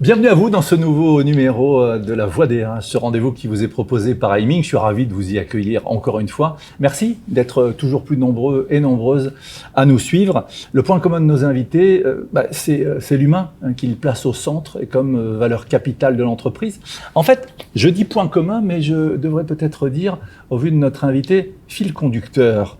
Bienvenue à vous dans ce nouveau numéro de La Voix des RH, ce rendez-vous qui vous est proposé par Aiming. Je suis ravi de vous y accueillir encore une fois. Merci d'être toujours plus nombreux et nombreuses à nous suivre. Le point commun de nos invités, c'est l'humain qu'ils placent au centre et comme valeur capitale de l'entreprise. En fait, je dis point commun, mais je devrais peut-être dire, au vu de notre invité, fil conducteur.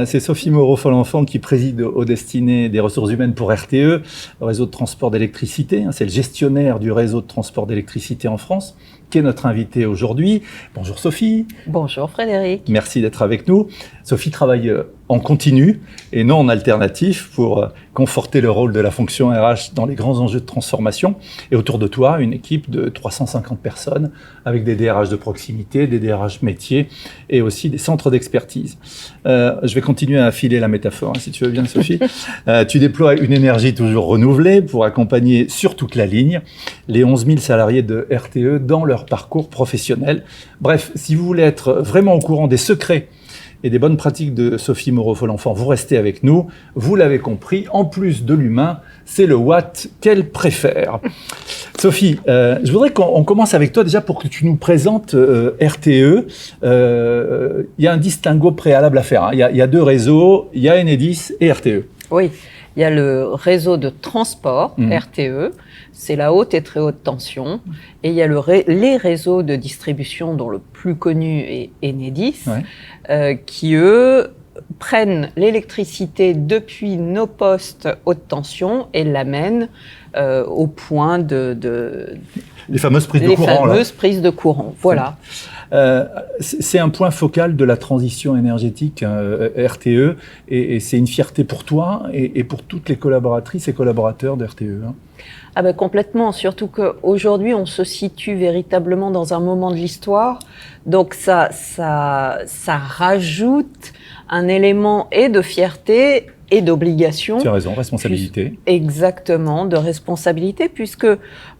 C'est Sophie Moreau-Folenfant qui préside aux destinées des ressources humaines pour RTE, le réseau de transport d'électricité. C'est le gestionnaire du réseau de transport d'électricité en France, qui est notre invitée aujourd'hui. Bonjour Sophie. Bonjour Frédéric. Merci d'être avec nous. Sophie travaille en continu et non en alternatif pour conforter le rôle de la fonction RH dans les grands enjeux de transformation. Et autour de toi, une équipe de 350 personnes avec des DRH de proximité, des DRH métiers et aussi des centres d'expertise. Je vais continuer à affiler la métaphore, si tu veux bien Sophie. Tu déploies une énergie toujours renouvelée pour accompagner sur toute la ligne les 11 000 salariés de RTE dans leur parcours professionnel. Bref, si vous voulez être vraiment au courant des secrets et des bonnes pratiques de Sophie Moreau-Folenfant, vous restez avec nous. Vous l'avez compris, en plus de l'humain, c'est le what qu'elle préfère. Sophie, je voudrais qu'on commence avec toi déjà pour que tu nous présentes RTE. Il y a un distinguo préalable à faire. Il y a deux réseaux, il y a Enedis et RTE. Oui, il y a le réseau de transport, RTE, c'est la haute et très haute tension. Et il y a les réseaux de distribution dont le plus connu est Enedis, qui eux prennent l'électricité depuis nos postes haute tension et l'amènent au point les fameuses prises de courant. Les fameuses prises de courant, voilà. C'est un point focal de la transition énergétique, RTE, et c'est une fierté pour toi et pour toutes les collaboratrices et collaborateurs de RTE. Ah ben complètement, surtout qu'aujourd'hui on se situe véritablement dans un moment de l'histoire, donc ça rajoute un élément et de fierté et d'obligation. Tu as raison, responsabilité. Exactement, de responsabilité, puisque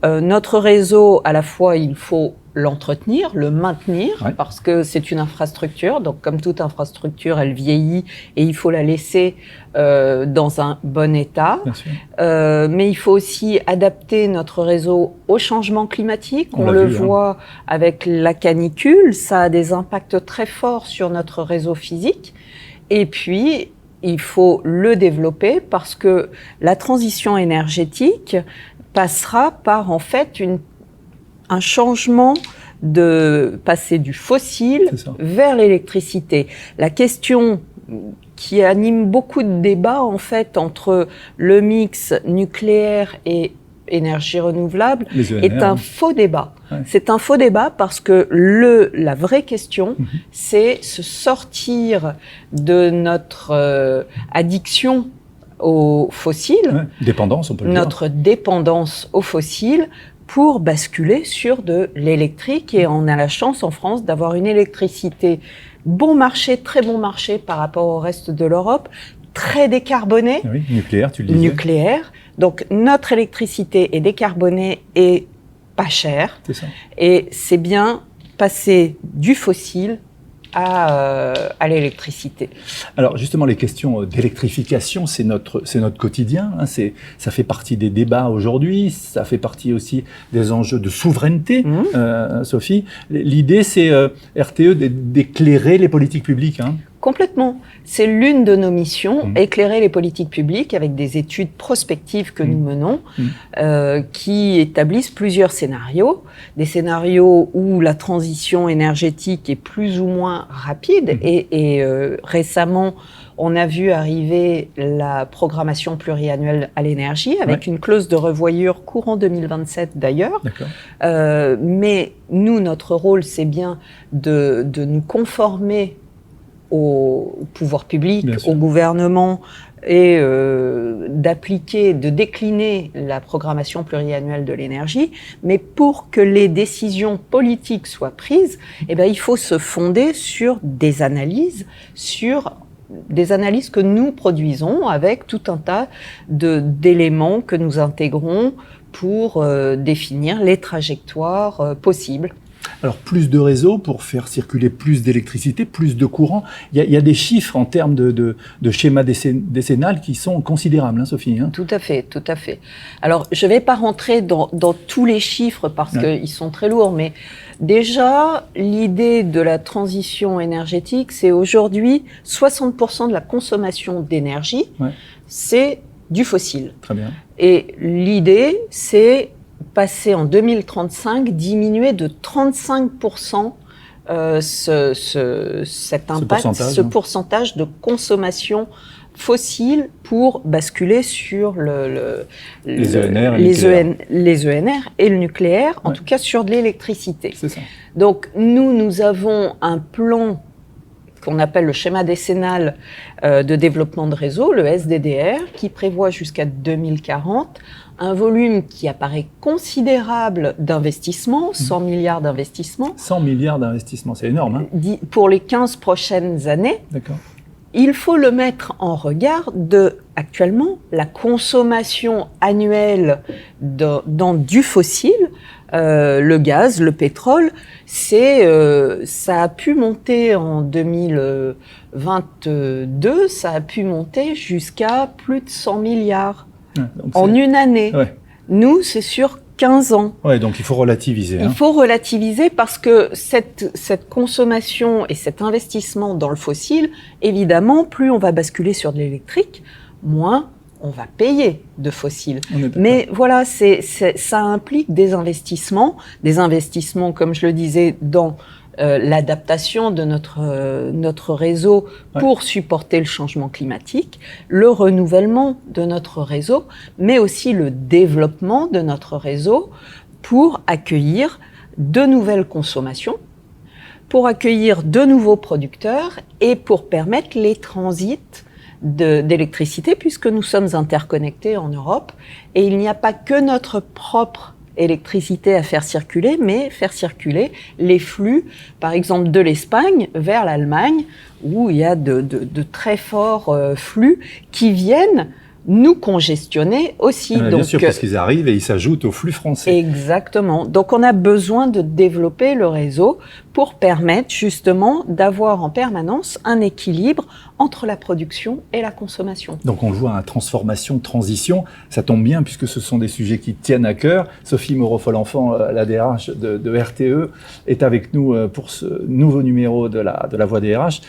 notre réseau, à la fois, il faut l'entretenir, le maintenir, parce que c'est une infrastructure. Donc, comme toute infrastructure, elle vieillit et il faut la laisser dans un bon état. Mais il faut aussi adapter notre réseau au changement climatique. On le voit avec la canicule, ça a des impacts très forts sur notre réseau physique. Et puis, il faut le développer parce que la transition énergétique passera par en fait un changement de passer du fossile vers l'électricité. La question qui anime beaucoup de débats en fait entre le mix nucléaire et énergie renouvelable est un faux débat. C'est un faux débat parce que la vraie question, c'est se sortir de notre addiction aux fossiles, dépendance, on peut le dire. Notre dépendance aux fossiles, pour basculer sur de l'électrique. Et on a la chance en France d'avoir une électricité bon marché, très bon marché par rapport au reste de l'Europe, très décarbonée. Oui, nucléaire, tu le disais. Nucléaire. Donc, notre électricité est décarbonée et pas chère. C'est ça. Et c'est bien passer du fossile à l'électricité. Alors justement, les questions d'électrification, c'est notre quotidien. Ça fait partie des débats aujourd'hui. Ça fait partie aussi des enjeux de souveraineté, Sophie. L'idée, c'est RTE d'éclairer les politiques publiques. Complètement. C'est l'une de nos missions, éclairer les politiques publiques avec des études prospectives que nous menons, qui établissent plusieurs scénarios. Des scénarios où la transition énergétique est plus ou moins rapide. Et récemment, on a vu arriver la programmation pluriannuelle à l'énergie, avec une clause de revoyure courant 2027 d'ailleurs. Mais nous, notre rôle, c'est bien de nous conformer au pouvoir public, au gouvernement, et de décliner la programmation pluriannuelle de l'énergie. Mais pour que les décisions politiques soient prises, il faut se fonder sur des analyses que nous produisons avec tout un tas d'éléments que nous intégrons pour définir les trajectoires possibles. Alors, plus de réseaux pour faire circuler plus d'électricité, plus de courant. Il y a des chiffres en termes de schéma décennal qui sont considérables, hein, Sophie, hein. Tout à fait, tout à fait. Alors, je ne vais pas rentrer dans tous les chiffres parce qu'ils sont très lourds, mais déjà, l'idée de la transition énergétique, c'est aujourd'hui 60% de la consommation d'énergie, c'est du fossile. Très bien. Et l'idée, c'est passer en 2035, diminuer de 35% ce pourcentage de consommation fossile pour basculer sur les ENR et le nucléaire, en tout cas sur de l'électricité. C'est ça. Donc nous avons un plan qu'on appelle le schéma décennal de développement de réseau, le SDDR, qui prévoit jusqu'à 2040 un volume qui apparaît considérable d'investissement, 100 milliards d'investissements. 100 milliards d'investissements, c'est énorme, hein. Pour les 15 prochaines années. D'accord. Il faut le mettre en regard de, actuellement, la consommation annuelle dans du fossile, le gaz, le pétrole, ça a pu monter en 2022, ça a pu monter jusqu'à plus de 100 milliards en une année. Ouais. Nous, c'est sur 15 ans. Ouais, donc il faut relativiser. Il faut relativiser parce que cette consommation et cet investissement dans le fossile, évidemment, plus on va basculer sur de l'électrique, moins on va payer de fossiles. Mais voilà, ça implique des investissements, comme je le disais, dans l'adaptation de notre réseau pour supporter le changement climatique, le renouvellement de notre réseau, mais aussi le développement de notre réseau pour accueillir de nouvelles consommations, pour accueillir de nouveaux producteurs et pour permettre les transits d'électricité, puisque nous sommes interconnectés en Europe et il n'y a pas que notre propre électricité à faire circuler, mais faire circuler les flux, par exemple de l'Espagne vers l'Allemagne, où il y a de très forts flux qui viennent nous congestionner aussi. Donc, bien sûr, parce qu'ils arrivent et ils s'ajoutent au flux français. Exactement. Donc on a besoin de développer le réseau pour permettre justement d'avoir en permanence un équilibre entre la production et la consommation. Donc on le voit, transformation, transition, ça tombe bien puisque ce sont des sujets qui tiennent à cœur. Sophie Moreau-Folenfant, la DRH de RTE, est avec nous pour ce nouveau numéro de la Voix des RH.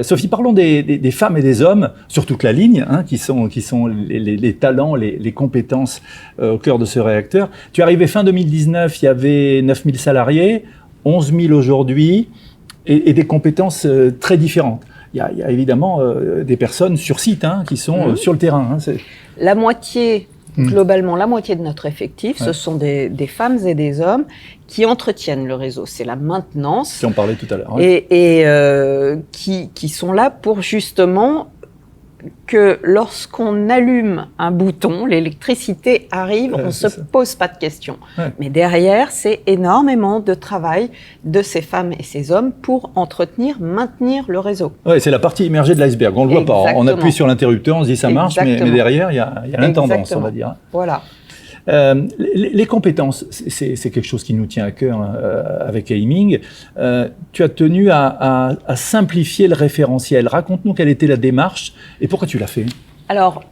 Sophie, parlons des femmes et des hommes sur toute la ligne, qui sont les talents, les compétences au cœur de ce réacteur. Tu es arrivé fin 2019, il y avait 9000 salariés, 11 000 aujourd'hui, et des compétences très différentes. Il y a évidemment des personnes sur site qui sont sur le terrain. La moitié, globalement, la moitié de notre effectif, ce sont des femmes et des hommes qui entretiennent le réseau. C'est la maintenance. Si on parlait tout à l'heure. Et qui sont là pour justement que lorsqu'on allume un bouton, l'électricité arrive, on ne se pose pas de questions. Mais derrière, c'est énormément de travail de ces femmes et ces hommes pour maintenir le réseau. Ouais, c'est la partie immergée de l'iceberg, on ne le voit pas. On appuie sur l'interrupteur, on se dit ça marche, mais derrière, il y a l'intendance, on va dire. Voilà. Les compétences, c'est quelque chose qui nous tient à cœur avec Aiming. Tu as tenu à simplifier le référentiel. Raconte-nous quelle était la démarche et pourquoi tu l'as fait. Alors,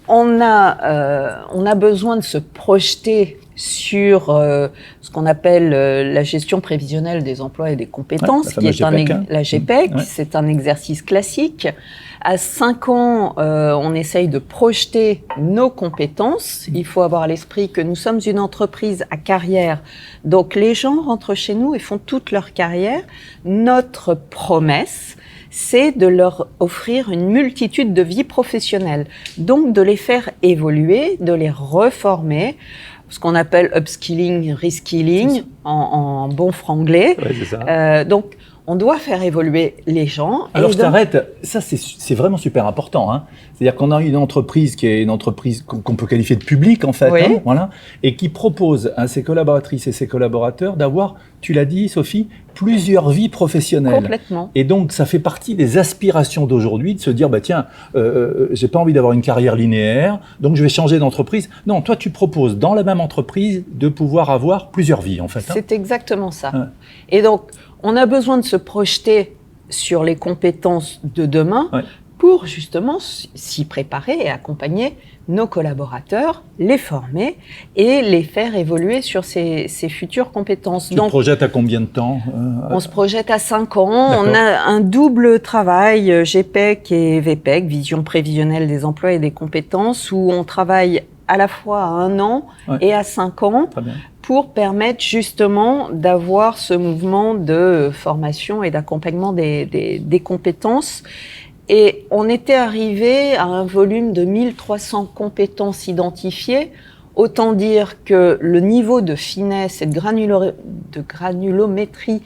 on a besoin de se projeter sur ce qu'on appelle la gestion prévisionnelle des emplois et des compétences, qui est la GPEC. C'est un exercice classique. À 5 ans, on essaye de projeter nos compétences. Il faut avoir à l'esprit que nous sommes une entreprise à carrière. Donc, les gens rentrent chez nous et font toute leur carrière. Notre promesse, c'est de leur offrir une multitude de vies professionnelles. Donc, de les faire évoluer, de les reformer, ce qu'on appelle upskilling, reskilling, en bon franglais. Ouais, c'est ça. Donc, on doit faire évoluer les gens. Alors je t'arrête, ça c'est vraiment super important. Hein. C'est-à-dire qu'on a une entreprise qui est une entreprise qu'on peut qualifier de publique en fait, hein, voilà, et qui propose à ses collaboratrices et ses collaborateurs d'avoir, tu l'as dit Sophie, plusieurs vies professionnelles. Complètement. Et donc ça fait partie des aspirations d'aujourd'hui de se dire bah tiens, j'ai pas envie d'avoir une carrière linéaire, donc je vais changer d'entreprise. Non, toi tu proposes dans la même entreprise de pouvoir avoir plusieurs vies en fait. Hein. C'est exactement ça. Ouais. Et donc on a besoin de se projeter sur les compétences de demain pour justement s'y préparer et accompagner nos collaborateurs, les former et les faire évoluer sur ces futures compétences. Tu te projettes à combien de temps On se projette à 5 ans. On a un double travail, GPEC et VPEC, Vision prévisionnelle des emplois et des compétences, où on travaille à la fois à 1 an et à 5 ans pour permettre justement d'avoir ce mouvement de formation et d'accompagnement des compétences. Et on était arrivé à un volume de 1300 compétences identifiées. Autant dire que le niveau de finesse et de granulométrie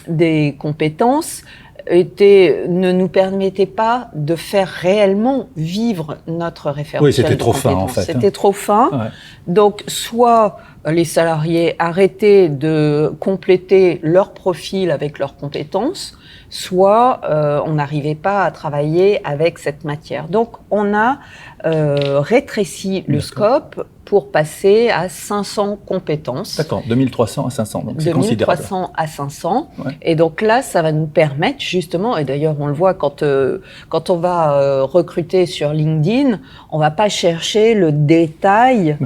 des compétences ne nous permettait pas de faire réellement vivre notre référentiel. Oui, c'était trop fin en fait. C'était trop fin. Ouais. Donc, soit les salariés arrêtaient de compléter leur profil avec leurs compétences, soit on n'arrivait pas à travailler avec cette matière. Donc, on a rétréci le scope pour passer à 500 compétences. D'accord, 2300 à 500, donc c'est considérable. 2300 à 500, et donc là, ça va nous permettre justement, et d'ailleurs on le voit quand on va recruter sur LinkedIn, on va pas chercher le détail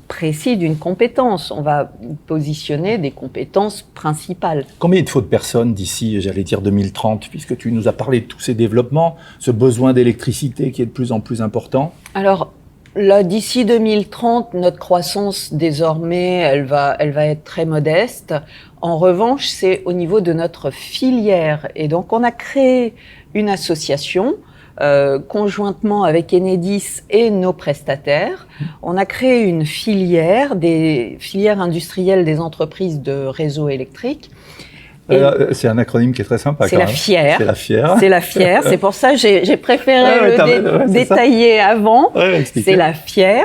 précis d'une compétence, on va positionner des compétences principales. Combien il te faut de personnes d'ici, j'allais dire 2030, puisque tu nous as parlé de tous ces développements, ce besoin d'électricité qui est de plus en plus important? Alors, là, d'ici 2030, notre croissance, désormais, elle va être très modeste. En revanche, c'est au niveau de notre filière. Et donc, on a créé une association, conjointement avec Enedis et nos prestataires. On a créé une filière, des filières industrielles des entreprises de réseau électrique. C'est un acronyme qui est très sympa. C'est la FIER. C'est la FIER. C'est la FIER. C'est pour ça que j'ai préféré le détailler avant. C'est la FIER.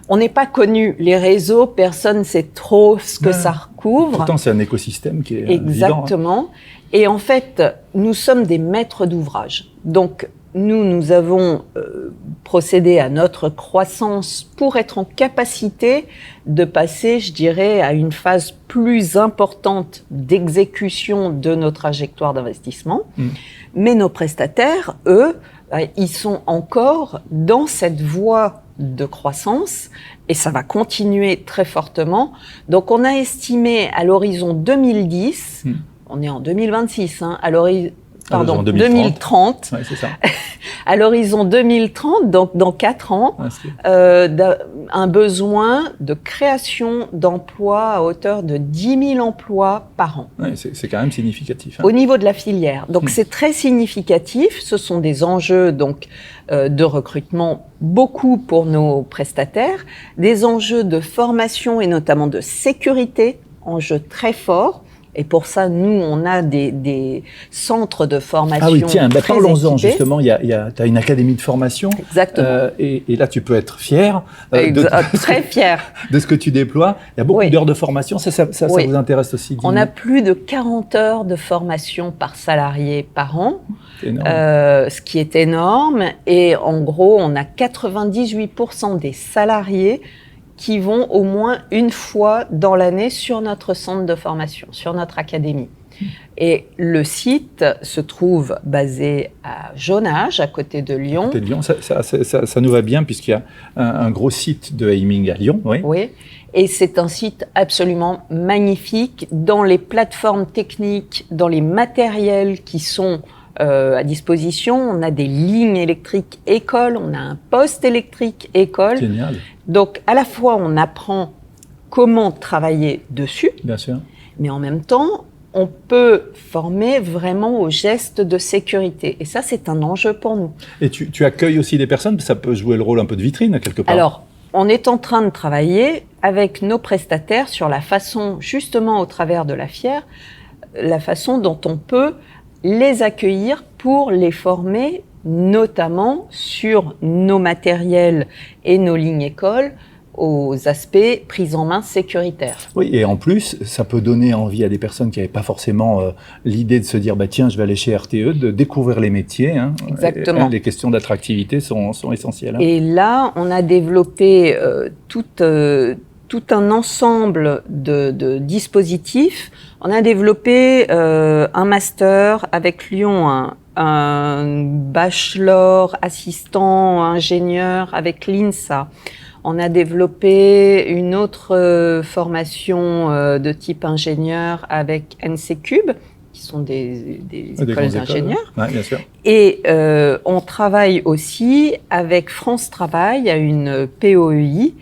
On n'est pas connu. Les réseaux, personne ne sait trop ce que ça recouvre. Pourtant, c'est un écosystème qui est exactement. Vivant, hein. Et en fait, nous sommes des maîtres d'ouvrage. Donc, nous avons procédé à notre croissance pour être en capacité de passer, je dirais, à une phase plus importante d'exécution de nos trajectoires d'investissement. Mais nos prestataires, eux, ils sont encore dans cette voie de croissance et ça va continuer très fortement. Donc, on a estimé à l'horizon 2010, on est en 2026, hein, à l'horizon 2030. Ouais, c'est ça. À l'horizon 2030, donc dans 4 ans, un besoin de création d'emplois à hauteur de 10 000 emplois par an. Ouais, c'est quand même significatif. Hein. Au niveau de la filière. Donc c'est très significatif. Ce sont des enjeux donc de recrutement, beaucoup pour nos prestataires, des enjeux de formation et notamment de sécurité, enjeux très forts. Et pour ça, nous, on a des centres de formation. Ah oui, tiens, parlons-en justement. Tu as une académie de formation. Exactement. Et là, tu peux être fier. Très fier. De ce que tu déploies. Il y a beaucoup d'heures de formation. Ça vous intéresse aussi? On a plus de 40 heures de formation par salarié par an. C'est énorme. Ce qui est énorme. Et en gros, on a 98% des salariés qui vont au moins une fois dans l'année sur notre centre de formation, sur notre académie. Et le site se trouve basé à Jonnage, à côté de Lyon. À côté de Lyon, ça nous va bien puisqu'il y a un gros site de aiming à Lyon. Oui, et c'est un site absolument magnifique dans les plateformes techniques, dans les matériels qui sont à disposition. On a des lignes électriques école, on a un poste électrique école. Génial. Donc, à la fois, on apprend comment travailler dessus. Bien sûr. Mais en même temps, on peut former vraiment aux gestes de sécurité. Et ça, c'est un enjeu pour nous. Et tu accueilles aussi des personnes, ça peut jouer le rôle un peu de vitrine, quelque part. Alors, on est en train de travailler avec nos prestataires sur la façon, justement au travers de la FIER, la façon dont on peut les accueillir pour les former, notamment sur nos matériels et nos lignes écoles, aux aspects prise en main sécuritaire. Oui, et en plus, ça peut donner envie à des personnes qui n'avaient pas forcément l'idée de se dire « tiens, je vais aller chez RTE », de découvrir les métiers. Hein. Exactement. Les questions d'attractivité sont essentielles. Hein. Et là, on a développé tout un ensemble de dispositifs. On a développé un master avec Lyon, un bachelor assistant ingénieur avec l'INSA. On a développé une autre formation de type ingénieur avec NCCube, qui sont des écoles d'ingénieurs. Ouais, bien sûr. Et on travaille aussi avec France Travail, à une POEI,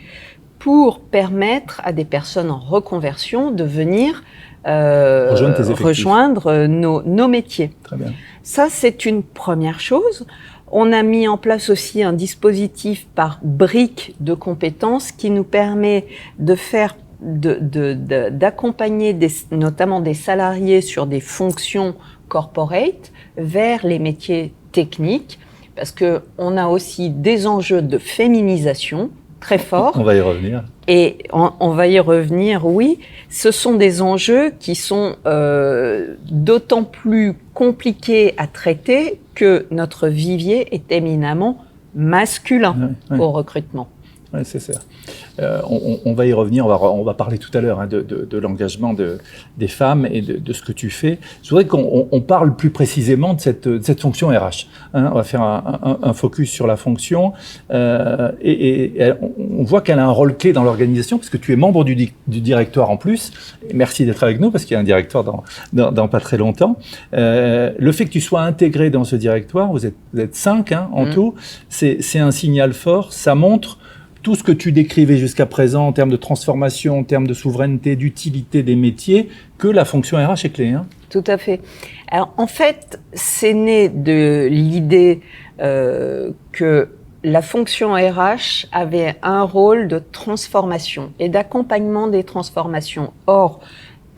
pour permettre à des personnes en reconversion de venir rejoindre nos métiers. Très bien. Ça, c'est une première chose. On a mis en place aussi un dispositif par briques de compétences qui nous permet de faire, d'accompagner notamment des salariés sur des fonctions corporate vers les métiers techniques, parce que on a aussi des enjeux de féminisation très forts. On va y revenir. Et on va y revenir, oui. Ce sont des enjeux qui sont d'autant plus compliqués à traiter que notre vivier est éminemment masculin au recrutement. Oui, c'est ça. On va y revenir, on va parler tout à l'heure de l'engagement des femmes et de ce que tu fais. Je voudrais qu'on parle plus précisément de cette fonction RH. Hein, on va faire un focus sur la fonction et on voit qu'elle a un rôle clé dans l'organisation parce que tu es membre du directoire en plus. Et merci d'être avec nous parce qu'il y a un directoire dans pas très longtemps. Le fait que tu sois intégré dans ce directoire, vous êtes 5 en tout, c'est un signal fort, ça montre tout ce que tu décrivais jusqu'à présent en termes de transformation, en termes de souveraineté, d'utilité des métiers, que la fonction RH est clé. Hein. Tout à fait. Alors, en fait, c'est né de l'idée que la fonction RH avait un rôle de transformation et d'accompagnement des transformations. Or,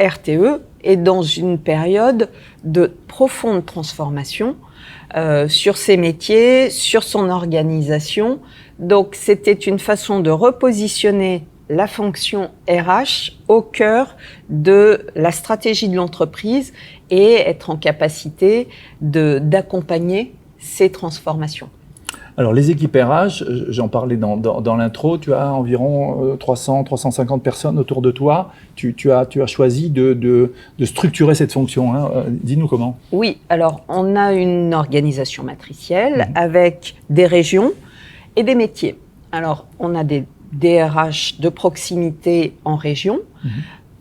RTE est dans une période de profonde transformation sur ses métiers, sur son organisation. Donc, c'était une façon de repositionner la fonction RH au cœur de la stratégie de l'entreprise et être en capacité d'accompagner ces transformations. Alors, les équipes RH, j'en parlais dans l'intro, tu as environ 300-350 personnes autour de toi. Tu as choisi de structurer cette fonction. Hein. Dis-nous comment. Oui, alors on a une organisation matricielle avec des régions et des métiers. Alors, on a des DRH de proximité en région,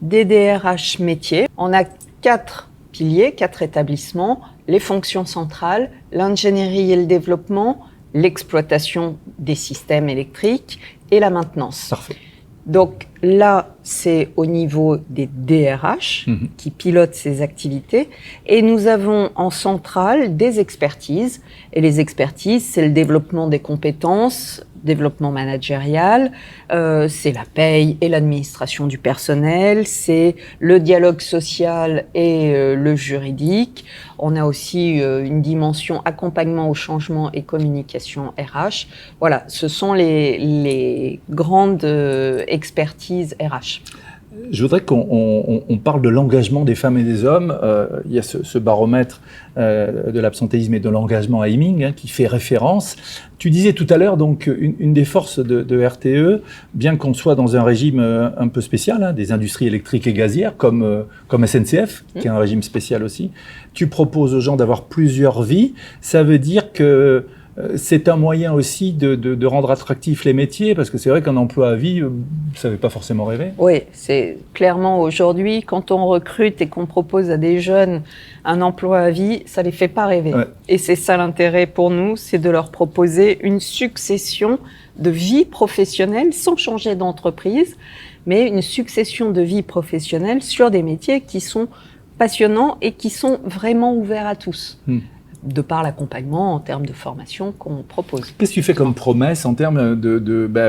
des DRH métiers. On a 4 piliers, 4 établissements, les fonctions centrales, l'ingénierie et le développement, l'exploitation des systèmes électriques et la maintenance. Parfait. Donc là, c'est au niveau des DRH qui pilotent ces activités. Et nous avons en centrale des expertises. Et les expertises, c'est le développement des compétences, développement managérial, c'est la paye et l'administration du personnel, c'est le dialogue social et le juridique. On a aussi une dimension accompagnement au changement et communication RH. Voilà, ce sont les grandes expertises RH. Je voudrais qu'on parle de l'engagement des femmes et des hommes. Il y a ce baromètre de l'absentéisme et de l'engagement Aiming qui fait référence. Tu disais tout à l'heure, donc, une des forces de RTE, bien qu'on soit dans un régime un peu spécial, des industries électriques et gazières, comme SNCF, qui est un régime spécial aussi, tu proposes aux gens d'avoir plusieurs vies. Ça veut dire que c'est un moyen aussi de rendre attractifs les métiers, parce que c'est vrai qu'un emploi à vie, ça ne fait pas forcément rêver. Oui, c'est clairement aujourd'hui, quand on recrute et qu'on propose à des jeunes un emploi à vie, ça ne les fait pas rêver. Ouais. Et c'est ça l'intérêt pour nous, c'est de leur proposer une succession de vies professionnelles sans changer d'entreprise, mais une succession de vies professionnelles sur des métiers qui sont passionnants et qui sont vraiment ouverts à tous. De par l'accompagnement en termes de formation qu'on propose. Qu'est-ce que tu fais comme promesse en termes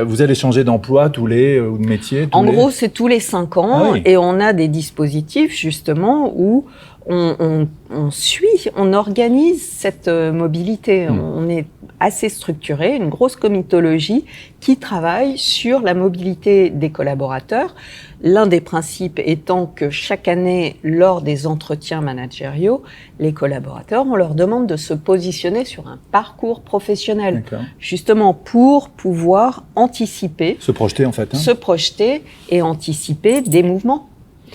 vous allez changer d'emploi ou de métier En gros, c'est tous les 5 ans et on a des dispositifs justement où on organise cette mobilité. On est assez structuré, une grosse comitologie qui travaille sur la mobilité des collaborateurs. L'un des principes étant que chaque année, lors des entretiens managériaux, les collaborateurs, on leur demande de se positionner sur un parcours professionnel, justement pour pouvoir anticiper, se projeter en fait, se projeter et anticiper des mouvements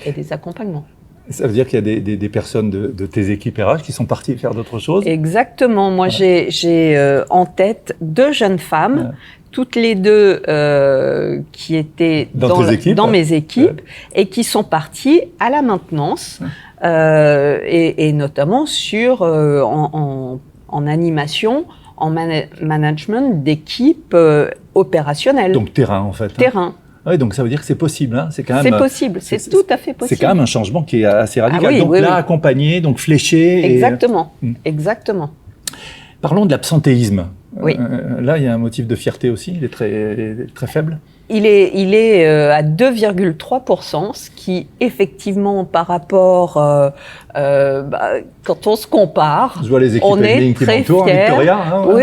et des accompagnements. Ça veut dire qu'il y a des personnes de tes équipes RH qui sont parties faire d'autres choses? Exactement. Moi, j'ai en tête 2 jeunes femmes, toutes les 2 qui étaient dans mes équipes et qui sont parties à la maintenance et notamment sur en animation, en management d'équipes opérationnelles. Donc terrain en fait. Terrain. Oui, donc ça veut dire que c'est possible. Hein. C'est possible, c'est tout à fait possible. C'est quand même un changement qui est assez radical. Ah oui, donc là, accompagné, donc fléché. Exactement, exactement. Parlons de l'absentéisme. Oui. Là, il y a un motif de fierté aussi, il est très faible. Il est à 2,3%, ce qui effectivement par rapport, quand on se compare, je vois les équipes on est très fiers. Victoria, hein, Oui.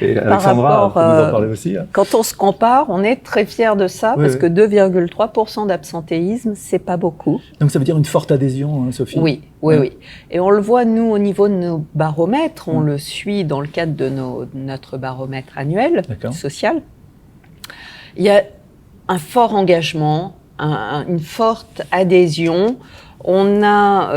Et Alexandra, par rapport, nous en parler aussi. Hein. Quand on se compare, on est très fiers de ça parce que 2,3% d'absentéisme, c'est pas beaucoup. Donc ça veut dire une forte adhésion, hein, Sophie. Oui. Et on le voit, nous, au niveau de nos baromètres, on le suit dans le cadre de notre baromètre annuel social. Il y a un fort engagement, une forte adhésion. On a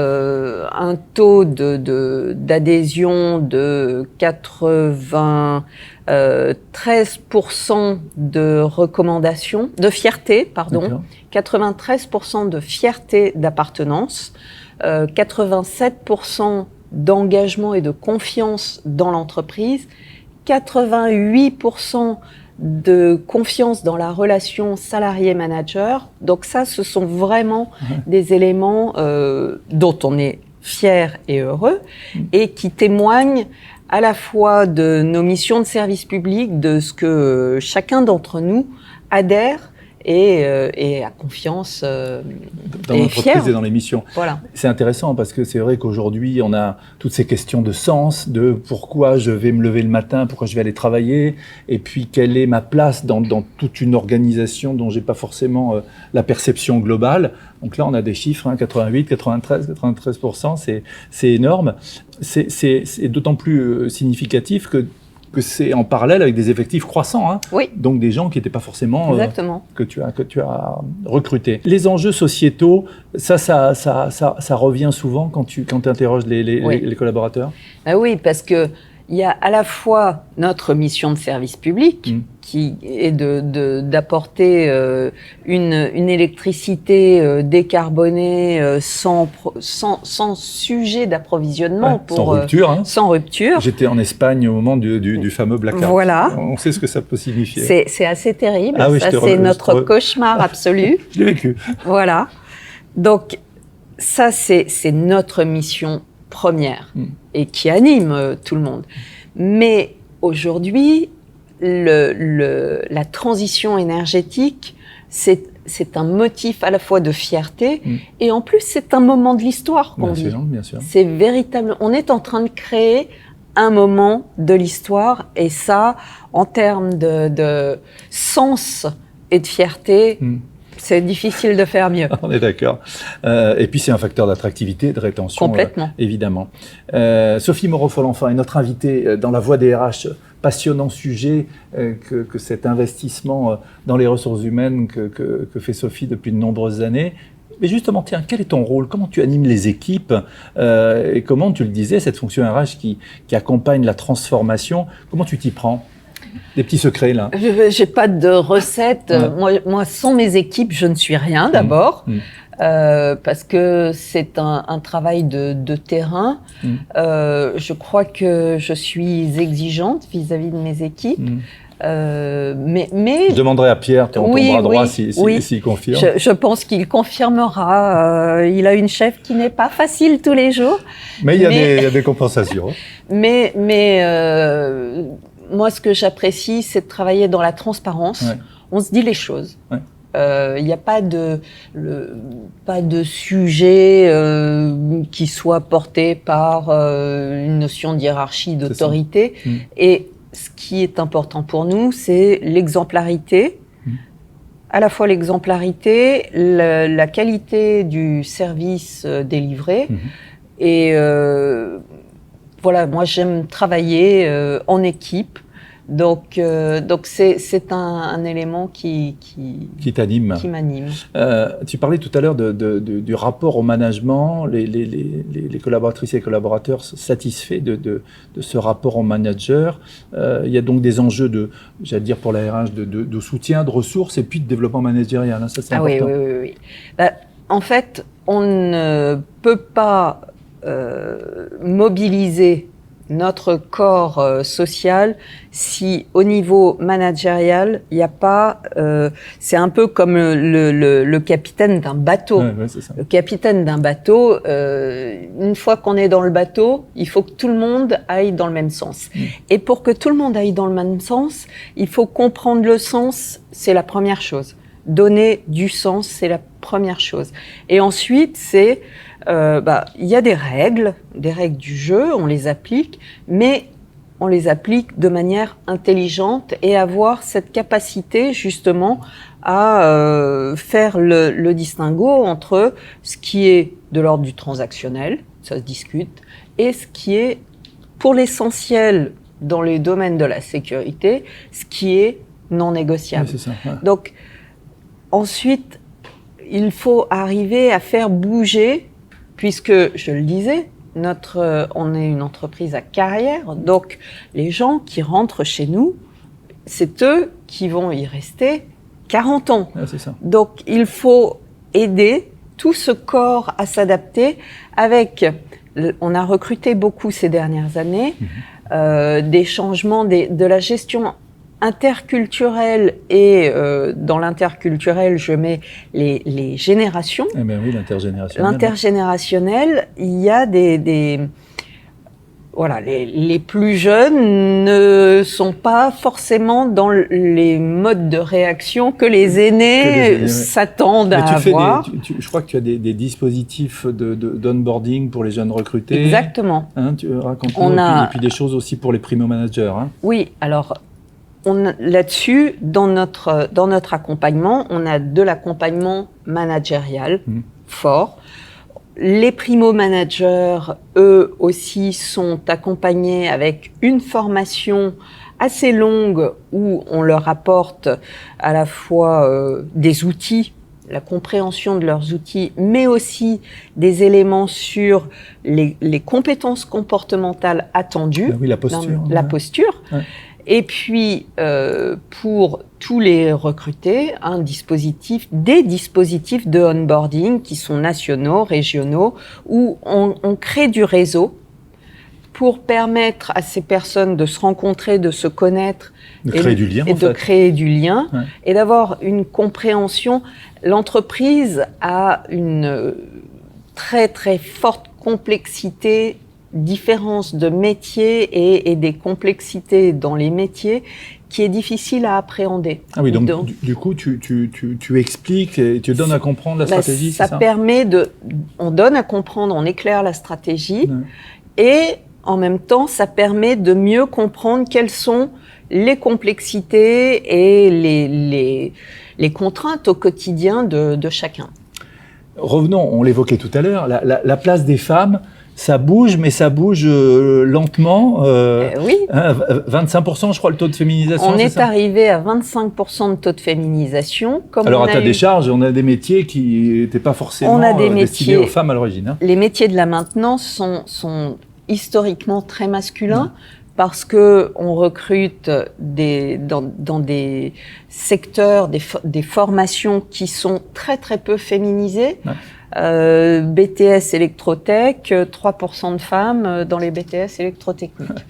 un taux d'adhésion de 93% de recommandations, de fierté, pardon, 93% de fierté d'appartenance, 87% d'engagement et de confiance dans l'entreprise, 88% de confiance dans la relation salarié-manager. Donc ça, ce sont vraiment des éléments dont on est fier et heureux et qui témoignent à la fois de nos missions de service public, de ce que chacun d'entre nous adhère et a confiance dans l'entreprise et dans les missions. Voilà. C'est intéressant parce que c'est vrai qu'aujourd'hui, on a toutes ces questions de sens, de pourquoi je vais me lever le matin, pourquoi je vais aller travailler, et puis quelle est ma place dans toute une organisation dont j'ai pas forcément la perception globale. Donc là, on a des chiffres, hein, 88, 93%, c'est énorme. C'est d'autant plus significatif que c'est en parallèle avec des effectifs croissants, hein. Oui. Donc des gens qui n'étaient pas forcément que tu as recrutés. Les enjeux sociétaux, ça revient souvent quand tu interroges les collaborateurs. Oui, parce que il y a à la fois notre mission de service public qui est d'apporter une électricité décarbonée sans sujet d'approvisionnement sans rupture. J'étais en Espagne au moment du fameux blackout. Voilà. On sait ce que ça peut signifier. C'est assez terrible. Ah oui, ça c'est notre cauchemar absolu. Je l'ai vécu. Voilà. Donc ça c'est notre mission première et qui anime tout le monde. Mais aujourd'hui, la transition énergétique, c'est un motif à la fois de fierté et en plus c'est un moment de l'histoire qu'on vit. Bien sûr. C'est véritable. On est en train de créer un moment de l'histoire et ça, en termes de sens et de fierté. C'est difficile de faire mieux. On est d'accord. Et puis, c'est un facteur d'attractivité, de rétention. Complètement. Évidemment. Sophie Moreau-Folenfant est notre invitée dans La Voix des RH. Passionnant sujet que cet investissement dans les ressources humaines que fait Sophie depuis de nombreuses années. Mais justement, tiens, quel est ton rôle? Comment tu animes les équipes? Et comment, tu le disais, cette fonction RH qui accompagne la transformation, comment tu t'y prends? Des petits secrets, là. J'ai pas de recette. Moi, sans mes équipes, je ne suis rien, d'abord. Parce que c'est un travail de terrain. Je crois que je suis exigeante vis-à-vis de mes équipes. Mais je demanderai à Pierre, ton bras droit, s'il confirme. Je pense qu'il confirmera. Il a une chef qui n'est pas facile tous les jours. Mais il y a des compensations. Mais moi, ce que j'apprécie, c'est de travailler dans la transparence. On se dit les choses. Il n'y a pas de sujet qui soit porté par une notion de hiérarchie, d'autorité. Et ce qui est important pour nous, c'est l'exemplarité. À la fois l'exemplarité, la qualité du service délivré. Et voilà, moi j'aime travailler en équipe. Donc c'est un élément qui t'anime, qui m'anime. Tu parlais tout à l'heure du rapport au management, les collaboratrices et les collaborateurs satisfaits de ce rapport au manager. Il y a donc des enjeux j'allais dire pour la RH, de soutien, de ressources et puis de développement managérial. Hein, ça c'est important. Oui. En fait, on ne peut pas mobiliser notre corps social si au niveau managérial il n'y a pas c'est un peu comme le capitaine d'un bateau. C'est ça. Le capitaine d'un bateau, une fois qu'on est dans le bateau, il faut que tout le monde aille dans le même sens. Et pour que tout le monde aille dans le même sens, il faut comprendre le sens, c'est la première chose. Donner du sens, c'est la première chose. Et ensuite, c'est il y a des règles du jeu, on les applique, mais on les applique de manière intelligente et avoir cette capacité justement à faire le distinguo entre ce qui est de l'ordre du transactionnel, ça se discute, et ce qui est pour l'essentiel dans les domaines de la sécurité, ce qui est non négociable. Oui, c'est ça, ouais. Donc ensuite, il faut arriver à faire bouger. Puisque, je le disais, on est une entreprise à carrière, donc les gens qui rentrent chez nous, c'est eux qui vont y rester 40 ans. Ouais, c'est ça. Donc, il faut aider tout ce corps à s'adapter on a recruté beaucoup ces dernières années, des changements de la gestion interculturelle et dans l'interculturel, je mets les générations. Eh bien oui, l'intergénérationnel. L'intergénérationnel, il y a voilà, les plus jeunes ne sont pas forcément dans les modes de réaction que les aînés s'attendent à avoir. Je crois que tu as des dispositifs d'onboarding pour les jeunes recrutés. Exactement. Hein, tu racontes-nous. Et puis des choses aussi pour les primo-managers. Hein. Oui, alors là-dessus, dans notre accompagnement, on a de l'accompagnement managérial fort. Les primo-managers, eux aussi, sont accompagnés avec une formation assez longue où on leur apporte à la fois des outils, la compréhension de leurs outils, mais aussi des éléments sur les compétences comportementales attendues. Oui, la posture. La posture. Ouais. Et puis, pour tous les recrutés, des dispositifs de onboarding qui sont nationaux, régionaux, où on crée du réseau pour permettre à ces personnes de se rencontrer, de se connaître, de créer du lien, ouais. Et d'avoir une compréhension. L'entreprise a une très très forte complexité, différence de métiers et des complexités dans les métiers qui est difficile à appréhender. Ah oui, donc du coup, tu expliques et tu donnes à comprendre la stratégie, c'est ça ? Ça permet on donne à comprendre, on éclaire la stratégie, et en même temps, ça permet de mieux comprendre quelles sont les complexités et les contraintes au quotidien de chacun. Revenons, on l'évoquait tout à l'heure, la place des femmes. Ça bouge, mais ça bouge lentement. Oui. 25%, je crois, le taux de féminisation. On est arrivé à 25% de taux de féminisation. Alors, à ta décharge, on a des métiers qui n'étaient pas forcément destinés aux femmes à l'origine. Hein. Les métiers de la maintenance sont historiquement très masculins. Parce que on recrute dans des secteurs, des formations qui sont très très peu féminisées. Ouais. BTS électrotech, 3% de femmes dans les BTS électrotechniques.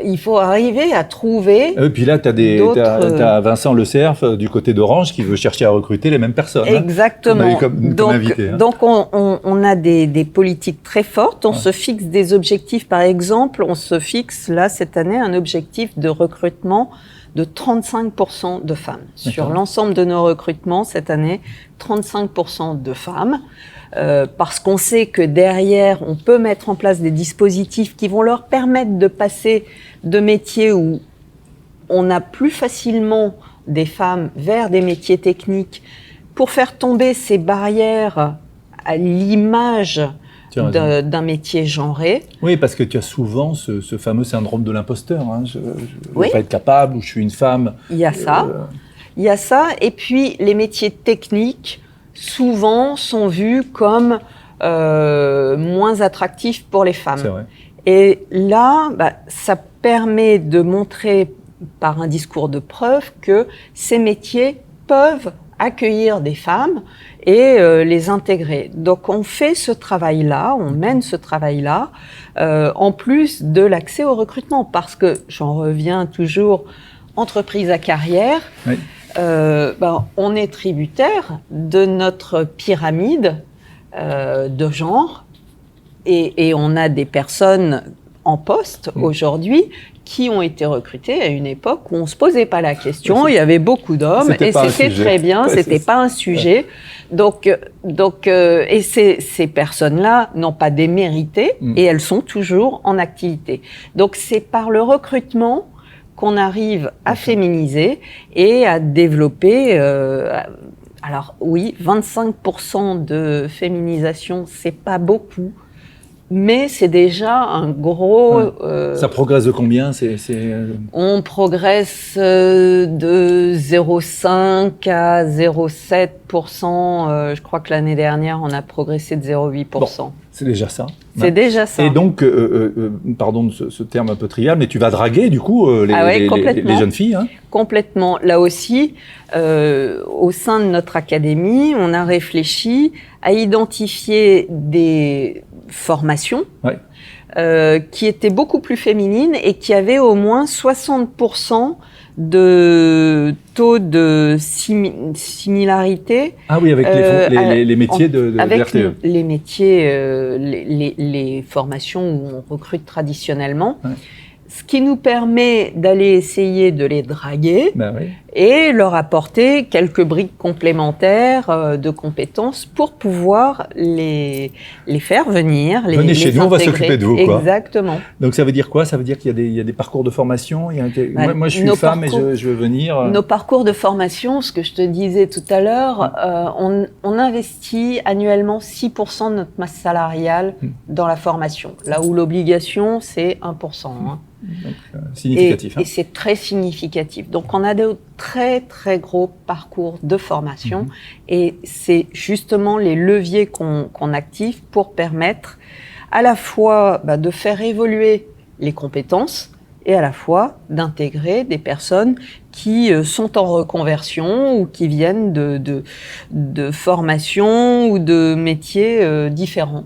Il faut arriver à trouver. Et puis là, tu as Vincent Le Cerf du côté d'Orange qui veut chercher à recruter les mêmes personnes. Exactement. Comme invité, donc on a des politiques très fortes. On se fixe des objectifs. Par exemple, on se fixe là cette année un objectif de recrutement de 35% de femmes. Sur l'ensemble de nos recrutements cette année, 35% de femmes. Parce qu'on sait que derrière, on peut mettre en place des dispositifs qui vont leur permettre de passer de métiers où on a plus facilement des femmes vers des métiers techniques pour faire tomber ces barrières à l'image d'un métier genré. Oui, parce que tu as souvent ce fameux syndrome de l'imposteur. Je ne vais pas être capable, ou je suis une femme. Il y a ça. Il y a ça. Et puis, les métiers techniques, souvent, sont vus comme moins attractifs pour les femmes. C'est vrai. Et là, ça permet de montrer par un discours de preuve que ces métiers peuvent accueillir des femmes et les intégrer. Donc on fait ce travail-là, on mène ce travail-là, en plus de l'accès au recrutement, parce que j'en reviens toujours, entreprise à carrière, oui. On est tributaire de notre pyramide de genre et on a des personnes en poste aujourd'hui qui ont été recrutées à une époque où on ne se posait pas la question, il y avait beaucoup d'hommes et c'était très bien, c'était pas un sujet. Donc, et ces personnes-là n'ont pas démérité et elles sont toujours en activité. Donc c'est par le recrutement qu'on arrive à féminiser et à développer. Alors oui, 25% de féminisation, c'est pas beaucoup. Mais c'est déjà un gros... Ça progresse de combien On progresse de 0,5 à 0,7%. Je crois que l'année dernière, on a progressé de 0,8%. Bon, c'est déjà ça. C'est déjà ça. Et donc, pardon de ce terme un peu trivial, mais tu vas draguer du coup les jeunes filles, hein. Complètement. Là aussi, au sein de notre académie, on a réfléchi à identifier des formations qui étaient beaucoup plus féminines et qui avaient au moins 60% de taux de similarité. Ah oui, avec les métiers de avec RTE. Les métiers, les formations où on recrute traditionnellement. Ouais. Ce qui nous permet d'aller essayer de les draguer et leur apporter quelques briques complémentaires de compétences pour pouvoir les faire venir, Venez chez nous, on va s'occuper de vous. Exactement. Donc ça veut dire quoi? Ça veut dire qu'il y a des parcours de formation. Moi, je suis femme et je veux venir. Nos parcours de formation, ce que je te disais tout à l'heure, on investit annuellement 6% de notre masse salariale dans la formation, là où l'obligation, c'est 1%. Donc, significatif. Et c'est très significatif. Donc, on a de très, très gros parcours de formation et c'est justement les leviers qu'on active pour permettre à la fois de faire évoluer les compétences et à la fois d'intégrer des personnes qui sont en reconversion ou qui viennent de formations ou de métiers différents.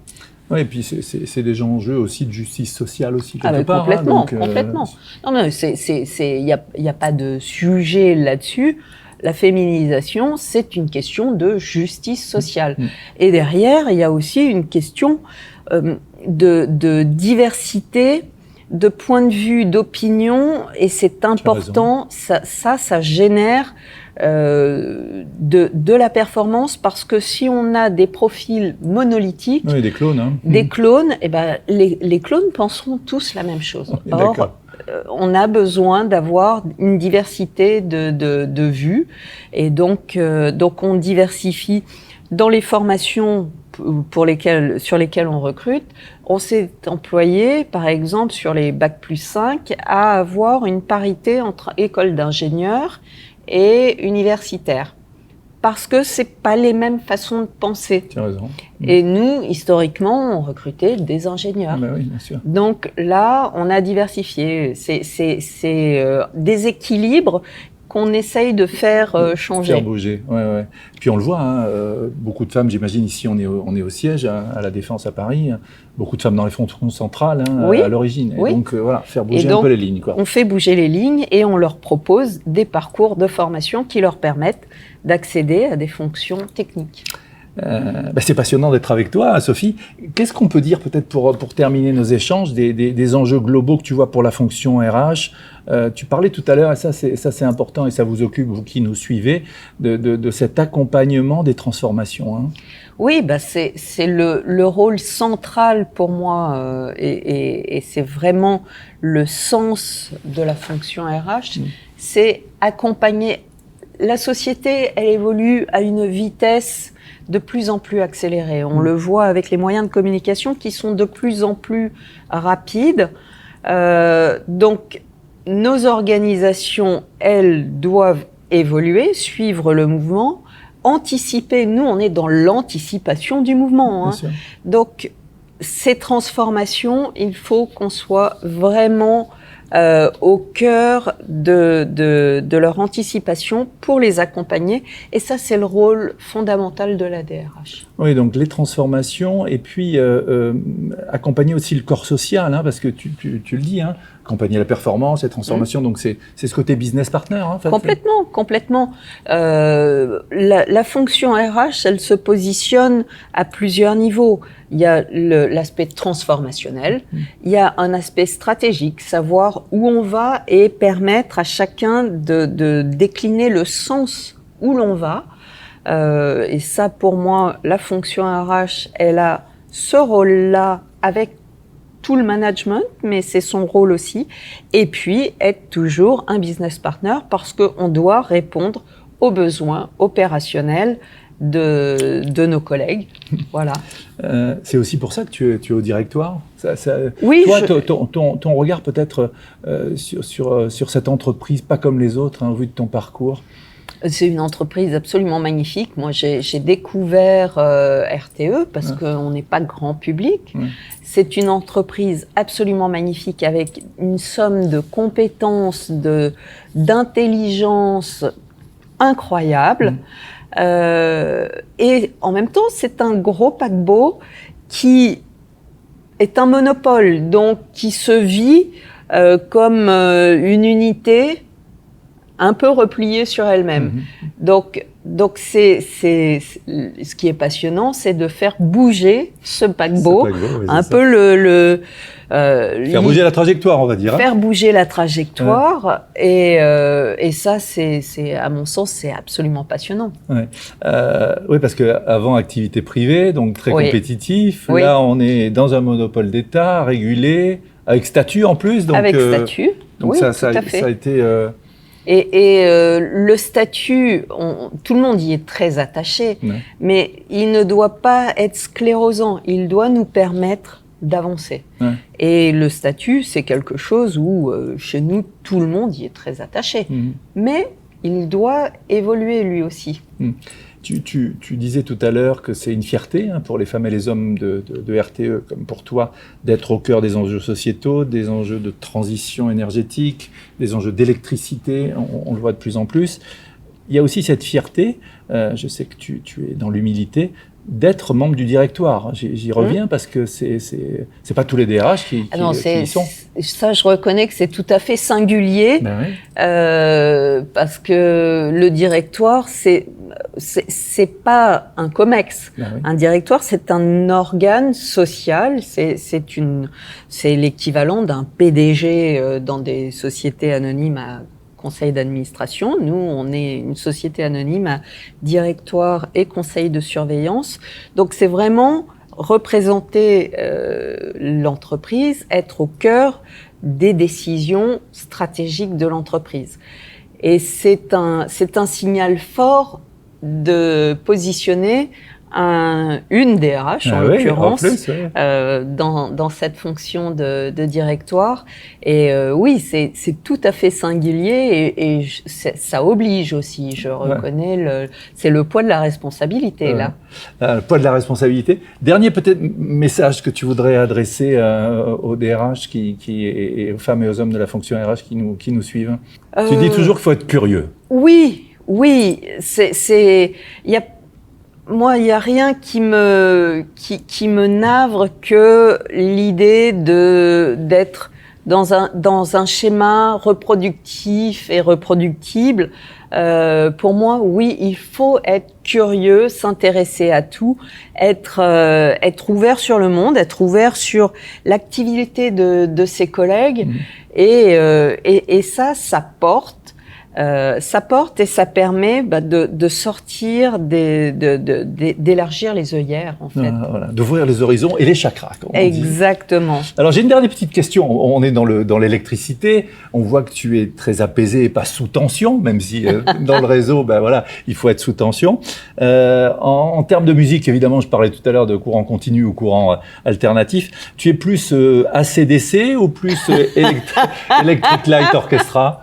Oui, et puis c'est des enjeux aussi de justice sociale aussi quelque part. Complètement, complètement. Non, il y a pas de sujet là-dessus. La féminisation, c'est une question de justice sociale. Et derrière, il y a aussi une question de diversité, de points de vue, d'opinion, et c'est important. Ça génère de la performance, parce que si on a des profils monolithiques, des clones, les clones penseront tous la même chose. Or, on a besoin d'avoir une diversité de vues, et donc on diversifie dans les formations sur lesquelles on recrute. On s'est employé, par exemple, sur les Bac+5, à avoir une parité entre écoles d'ingénieurs et universitaires. Parce que c'est pas les mêmes façons de penser. Tu as raison. Et nous, historiquement, on recrutait des ingénieurs. Oui, bien sûr. Donc là, on a diversifié. C'est des équilibres qu'on essaye de faire changer. Faire bouger, ouais. Puis on le voit, hein, beaucoup de femmes, j'imagine, ici on est au siège, à la Défense à Paris, beaucoup de femmes dans les fonctions centrales à l'origine. Et donc voilà, faire bouger un peu les lignes, quoi. On fait bouger les lignes et on leur propose des parcours de formation qui leur permettent d'accéder à des fonctions techniques. C'est passionnant d'être avec toi, Sophie. Qu'est-ce qu'on peut dire peut-être pour terminer nos échanges des enjeux globaux que tu vois pour la fonction RH? Tu parlais tout à l'heure, et ça c'est important et ça vous occupe, vous qui nous suivez, de cet accompagnement des transformations. Hein. Oui, c'est le rôle central pour moi et c'est vraiment le sens de la fonction RH, c'est accompagner. La société, elle évolue à une vitesse de plus en plus accélérée. On le voit avec les moyens de communication qui sont de plus en plus rapides. Donc, nos organisations, elles, doivent évoluer, suivre le mouvement, anticiper. Nous, on est dans l'anticipation du mouvement. Hein. Donc, ces transformations, il faut qu'on soit vraiment au cœur de leur anticipation pour les accompagner. Et ça, c'est le rôle fondamental de la DRH. Oui, donc les transformations et puis accompagner aussi le corps social, hein, parce que tu le dis, hein, accompagner la performance, les transformations, donc c'est ce côté business partner. Hein, en fait. Complètement. La fonction RH, elle se positionne à plusieurs niveaux. Il y a l'aspect transformationnel, il y a un aspect stratégique, savoir où on va et permettre à chacun de décliner le sens où l'on va. Et ça, pour moi, la fonction RH, elle a ce rôle-là avec tout le management, mais c'est son rôle aussi. Et puis, être toujours un business partner parce qu'on doit répondre aux besoins opérationnels de nos collègues. Voilà. C'est aussi pour ça que tu es au directoire. Oui. Toi, ton regard peut-être sur cette entreprise, pas comme les autres, hein, au vu de ton parcours. C'est une entreprise absolument magnifique. Moi, j'ai découvert RTE parce qu'on n'est pas grand public. C'est une entreprise absolument magnifique avec une somme de compétences, d'intelligence incroyable. Et en même temps, c'est un gros paquebot qui est un monopole, donc qui se vit comme une unité un peu repliée sur elle-même. Donc c'est ce qui est passionnant, c'est de faire bouger ce paquebot, un peu faire bouger la trajectoire, on va dire. Faire bouger la trajectoire, et ça, c'est à mon sens, c'est absolument passionnant. Oui, parce que avant activité privée, donc très compétitif. Là, on est dans un monopole d'État régulé, avec statut en plus. Donc, avec statut. Donc ça a été. Et le statut, tout le monde y est très attaché, mais il ne doit pas être sclérosant. Il doit nous permettre d'avancer. Et le statut, c'est quelque chose où, chez nous, tout le monde y est très attaché. Mais il doit évoluer lui aussi. Tu disais tout à l'heure que c'est une fierté pour les femmes et les hommes de RTE, comme pour toi, d'être au cœur des enjeux sociétaux, des enjeux de transition énergétique, des enjeux d'électricité, on le voit de plus en plus. Il y a aussi cette fierté, je sais que tu es dans l'humilité, d'être membre du directoire. J'y reviens parce que c'est pas tous les DRH qui y sont. Ça, je reconnais que c'est tout à fait singulier, parce que le directoire, c'est pas un COMEX. Un directoire, c'est un organe social. C'est l'équivalent d'un PDG dans des sociétés anonymes à conseil d'administration. Nous, on est une société anonyme à directoire et conseil de surveillance. Donc, c'est vraiment représenter l'entreprise, être au cœur des décisions stratégiques de l'entreprise. Et c'est un signal fort de positionner une DRH en l'occurrence, ouais. dans cette fonction de directoire. Et oui, c'est tout à fait singulier et ça oblige aussi, je reconnais, c'est le poids de la responsabilité là. Le poids de la responsabilité. Dernier peut-être message que tu voudrais adresser aux DRH et aux femmes et aux hommes de la fonction RH qui nous suivent. Tu dis toujours qu'il faut être curieux. Oui, moi, il n'y a rien qui me navre que l'idée d'être dans un schéma reproductif et reproductible. Pour moi, oui, il faut être curieux, s'intéresser à tout, être ouvert sur le monde, être ouvert sur l'activité de ses collègues, et ça porte. Ça porte et ça permet de sortir, d'élargir les œillères, en fait. Voilà, d'ouvrir les horizons et les chakras, comme on dit. Exactement. Alors, j'ai une dernière petite question. On est dans l'électricité. On voit que tu es très apaisé et pas sous tension, même si dans le réseau, il faut être sous tension. En termes de musique, évidemment, je parlais tout à l'heure de courant continu ou courant alternatif. Tu es plus AC/DC ou plus Electric Light Orchestra?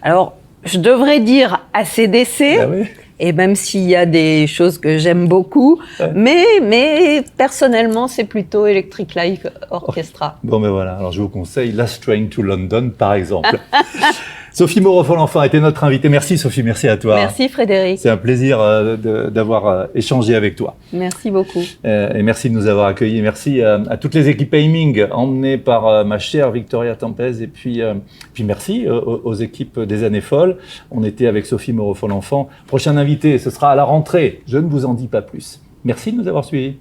Alors, je devrais dire AC/DC, et même s'il y a des choses que j'aime beaucoup, mais personnellement, c'est plutôt Electric Light Orchestra. Bon, voilà, alors je vous conseille Last Train to London, par exemple. Sophie Moreau-Folenfant était notre invitée. Merci Sophie, merci à toi. Merci Frédéric. C'est un plaisir d'avoir échangé avec toi. Merci beaucoup. Et merci de nous avoir accueillis. Merci à toutes les équipes Aiming emmenées par ma chère Victoria Tempez. Et puis merci aux équipes des Années Folles. On était avec Sophie Moreau-Folenfant. Prochain invité, ce sera à la rentrée. Je ne vous en dis pas plus. Merci de nous avoir suivis.